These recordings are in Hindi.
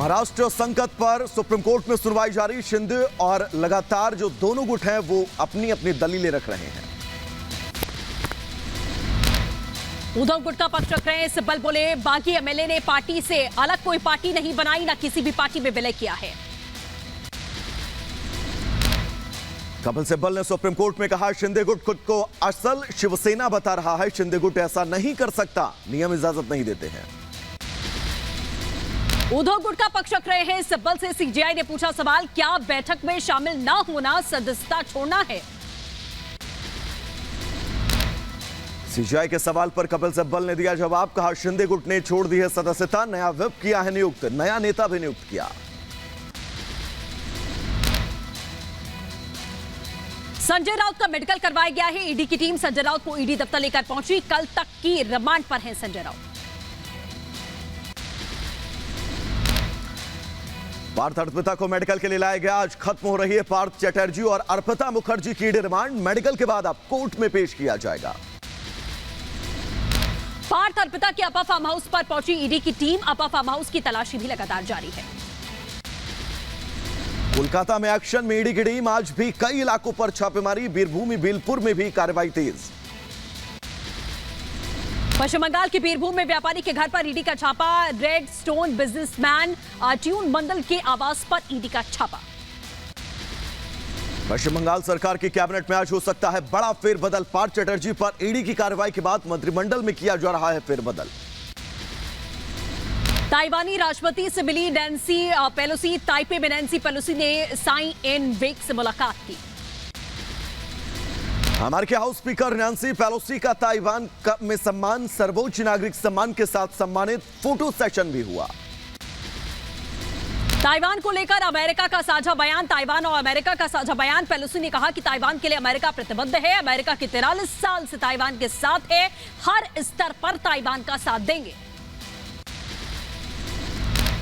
महाराष्ट्र संकट पर सुप्रीम कोर्ट में सुनवाई जारी। शिंदे और लगातार जो दोनों गुट हैं वो अपनी अपनी दलीलें रख रहे हैं। उद्धव गुट का पक्ष रख रहे हैं। सिब्बल बोले बागी एमएलए ने पार्टी से अलग कोई पार्टी नहीं बनाई, ना किसी भी पार्टी में विलय किया है। कपिल सिब्बल ने सुप्रीम कोर्ट में कहा शिंदे गुट खुद को असल शिवसेना बता रहा है। शिंदे गुट ऐसा नहीं कर सकता, नियम इजाजत नहीं देते हैं। उद्धव गुट का पक्ष रख रहे हैं। सिब्बल से सीजेआई ने पूछा सवाल, क्या बैठक में शामिल ना होना सदस्यता छोड़ना है? सीजेआई के सवाल पर कपिल सिब्बल ने दिया जवाब। कहा शिंदे गुट ने छोड़ दी है सदस्यता, नया व्हिप किया है नियुक्त, नया नेता भी नियुक्त किया। संजय राउत का मेडिकल करवाया गया है। ईडी की टीम संजय राउत को ईडी दफ्तर लेकर पहुंची। कल तक की रिमांड पर हैं संजय राउत। पार्थ अर्पिता को मेडिकल के लिए लाया गया। आज खत्म हो रही है पार्थ चटर्जी और अर्पिता मुखर्जी की ईडी रिमांड। मेडिकल के बाद अब कोर्ट में पेश किया जाएगा। पार्थ अर्पिता के अपा फार्म हाउस पर पहुंची ईडी की टीम। अपा फार्म हाउस की तलाशी भी लगातार जारी है। कोलकाता में एक्शन में ईडी की टीम। आज भी कई इलाकों पर छापेमारी। बीरभूम बीलपुर में भी कार्रवाई तेज। पश्चिम बंगाल के बीरभूम में व्यापारी के घर पर ईडी का छापा। रेड स्टोन बिजनेसमैन ट्यून मंडल के आवास पर ईडी का छापा। पश्चिम बंगाल सरकार की कैबिनेट में आज हो सकता है बड़ा फेरबदल। पार्थ चटर्जी पर ईडी की कार्रवाई के बाद मंत्रिमंडल में किया जा रहा है फेरबदल। ताइवानी राष्ट्रपति से मिली नैन्सी पेलोसी। ताइपे में नैन्सी पेलोसी ने साई एन वेक से मुलाकात की। अमेरिकी हाउस स्पीकर नैन्सी पेलोसी का ताइवान में सम्मान। सर्वोच्च नागरिक सम्मान के साथ सम्मानित। फोटो सेशन भी हुआ। ताइवान को लेकर अमेरिका का साझा बयान। ताइवान और अमेरिका का साझा बयान। पेलोसी ने कहा कि ताइवान के लिए अमेरिका प्रतिबद्ध है। अमेरिका के 43 साल से ताइवान के साथ है। हर स्तर पर ताइवान का साथ देंगे।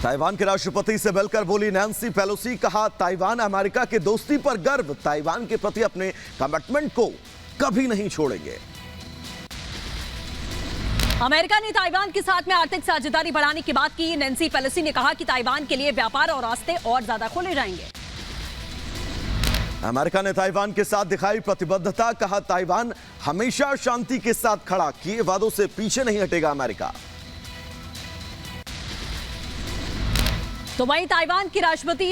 ताइवान के राष्ट्रपति से मिलकर बोली नैन्सी पेलोसी। कहा ताइवान अमेरिका के दोस्ती पर गर्व। ताइवान के प्रति अपने कमिटमेंट को कभी नहीं छोड़ेंगे। अमेरिका ने ताइवान के साथ में आर्थिक साझेदारी बढ़ाने की बात की। नैन्सी पेलोसी ने कहा कि ताइवान के लिए व्यापार और रास्ते और ज्यादा खोले जाएंगे। अमेरिका ने ताइवान के साथ दिखाई प्रतिबद्धता। कहा ताइवान हमेशा शांति के साथ खड़ा। किए वादों से पीछे नहीं हटेगा अमेरिका। तो वहीं ताइवान की राष्ट्रपति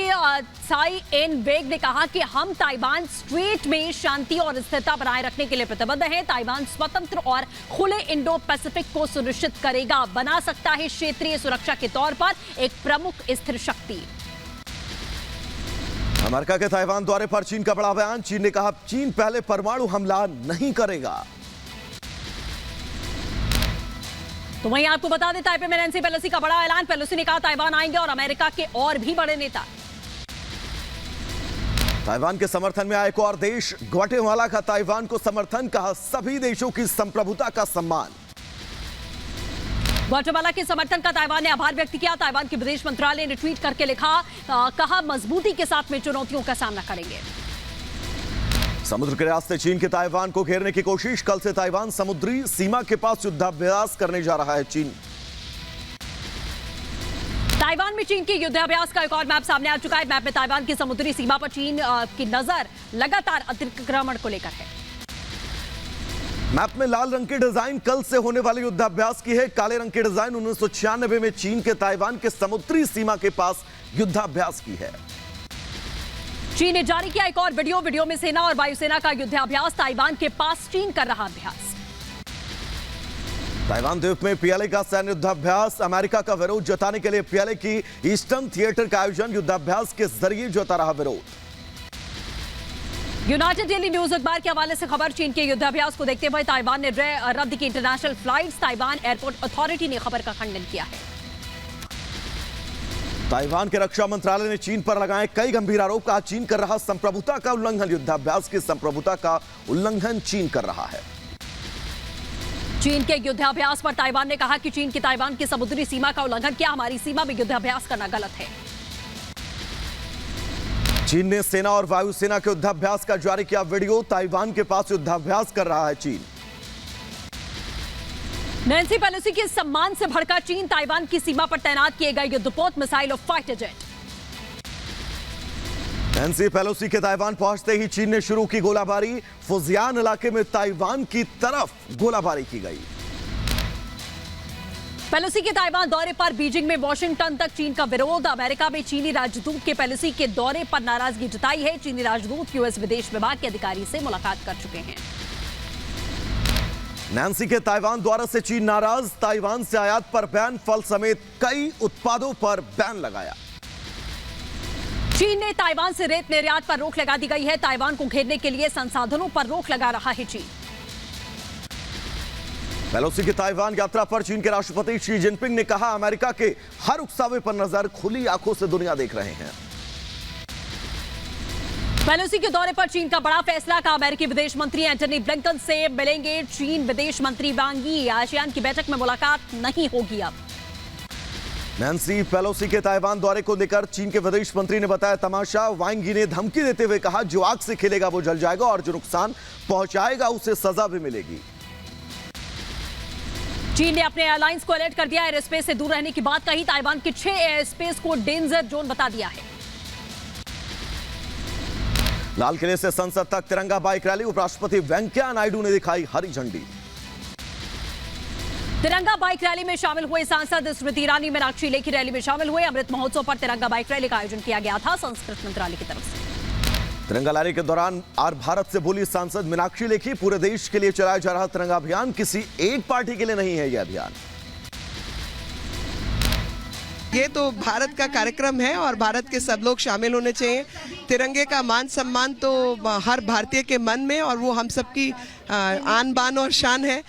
साई एन वेक ने कहा कि हम ताइवान स्ट्रेट में शांति और स्थिरता बनाए रखने के लिए प्रतिबद्ध हैं। ताइवान स्वतंत्र और खुले इंडो पैसिफिक को सुनिश्चित करेगा, बना सकता है क्षेत्रीय सुरक्षा के तौर पर एक प्रमुख स्थिर शक्ति। अमेरिका के ताइवान दौरे पर चीन का बड़ा बयान। चीन ने कहा चीन पहले परमाणु हमला नहीं करेगा। तो वहीं आपको बता दें ताइपे में नैन्सी पेलोसी का बड़ा ऐलान। पेलोसी ने कहा ताइवान आएंगे और अमेरिका के और भी बड़े नेता। ताइवान के समर्थन में आया एक और देश ग्वाटेमाला का ताइवान को समर्थन। कहा सभी देशों की संप्रभुता का सम्मान। ग्वाटेमाला के समर्थन का ताइवान ने आभार व्यक्त किया। ताइवान के विदेश मंत्रालय ने ट्वीट करके लिखा, कहा मजबूती के साथ में चुनौतियों का सामना करेंगे। समुद्र के रास्ते चीन के ताइवान को घेरने की कोशिश। कल से ताइवान समुद्री सीमा के पास युद्धाभ्यास करने जा रहा है चीन। ताइवान में चीन के युद्धाभ्यास का एक और मैप सामने आ चुका है। मैप में ताइवान की समुद्री सीमा पर चीन की नजर लगातार अतिक्रमण को लेकर है। मैप में लाल रंग की डिजाइन कल से होने वाले युद्धाभ्यास की है। काले रंग की डिजाइन 1996 में चीन के ताइवान के समुद्री सीमा के पास युद्धाभ्यास की है। चीन ने जारी किया एक और वीडियो में सेना और वायुसेना का युद्धाभ्यास। ताइवान के पास चीन कर रहा अभ्यास। ताइवान द्वीप में पीएलए का सैन्य युद्धाभ्यास। अमेरिका का विरोध जताने के लिए पीएलए की ईस्टर्न थिएटर का आयोजन। युद्धाभ्यास के जरिए जता रहा विरोध। यूनाइटेड डेली न्यूज अखबार के हवाले से खबर, चीन के युद्धाभ्यास को देखते हुए ताइवान ने रद्द की international flights. Taiwan airport authority ने खबर का खंडन किया है। ताइवान के रक्षा मंत्रालय ने चीन पर लगाए कई गंभीर आरोप। कहा चीन कर रहा संप्रभुता का उल्लंघन। युद्धाभ्यास की संप्रभुता का उल्लंघन चीन कर रहा है। चीन के युद्धाभ्यास पर ताइवान ने कहा कि चीन की ताइवान की समुद्री सीमा का उल्लंघन किया। हमारी सीमा में युद्धाभ्यास करना गलत है। चीन ने सेना और वायुसेना के युद्धाभ्यास का जारी किया वीडियो। ताइवान के पास युद्धाभ्यास कर रहा है चीन। नैन्सी पेलोसी के सम्मान से भड़का चीन ताइवान की सीमा पर तैनात किए गए युद्धपोत मिसाइल और फाइटर जेट। नैन्सी पेलोसी के ताइवान पहुंचते ही चीन ने शुरू की गोलाबारी। फुजियान इलाके में ताइवान की तरफ गोलाबारी की गई। पेलोसी के ताइवान दौरे पर बीजिंग में वॉशिंगटन तक चीन का विरोध। अमेरिका में चीनी राजदूत के पेलोसी के दौरे पर नाराजगी जताई है। चीनी राजदूत यूएस विदेश विभाग के अधिकारी से मुलाकात कर चुके हैं। नैन्सी के ताइवान दौरे से चीन नाराज। ताइवान से आयात पर बैन, फल समेत कई उत्पादों पर बैन लगाया। चीन ने ताइवान से रेत निर्यात पर रोक लगा दी गई है। ताइवान को घेरने के लिए संसाधनों पर रोक लगा रहा है चीन। पेलोसी की ताइवान यात्रा पर चीन के राष्ट्रपति शी जिनपिंग ने कहा, अमेरिका के हर उकसावे पर नजर खुली आंखों से दुनिया देख रहे हैं। पेलोसी के दौरे पर चीन का बड़ा फैसला का। अमेरिकी विदेश मंत्री एंटनी ब्लिंकन से मिलेंगे चीन विदेश मंत्री वांग यी। आसियान की बैठक में मुलाकात नहीं होगी। अब नैन्सी पेलोसी के ताइवान दौरे को लेकर चीन के विदेश मंत्री ने बताया तमाशा। वांग यी ने धमकी देते हुए कहा, जो आग से खेलेगा वो जल जाएगा और जो नुकसान पहुंचाएगा उसे सजा भी मिलेगी। चीन ने अपने एयरलाइंस को अलर्ट कर दिया। एयर स्पेस से दूर रहने की बात कही। ताइवान के 6 एयर स्पेस को डेंजर जोन बता दिया है। लाल किले से संसद तक तिरंगा बाइक रैली। उपराष्ट्रपति वेंकैया नायडू ने दिखाई हरी झंडी। तिरंगा बाइक रैली में शामिल हुए सांसद स्मृति ईरानी, मीनाक्षी लेखी रैली में शामिल हुए। अमृत महोत्सव पर तिरंगा बाइक रैली का आयोजन किया गया था संस्कृति मंत्रालय की तरफ से। तिरंगा लहरी के दौरान आर भारत से बोली सांसद मीनाक्षी लेखी, पूरे देश के लिए चलाया जा रहा तिरंगा अभियान किसी एक पार्टी के लिए नहीं है। यह अभियान ये तो भारत का कार्यक्रम है और भारत के सब लोग शामिल होने चाहिए। तिरंगे का मान सम्मान तो हर भारतीय के मन में और वो हम सबकी आन बान और शान है।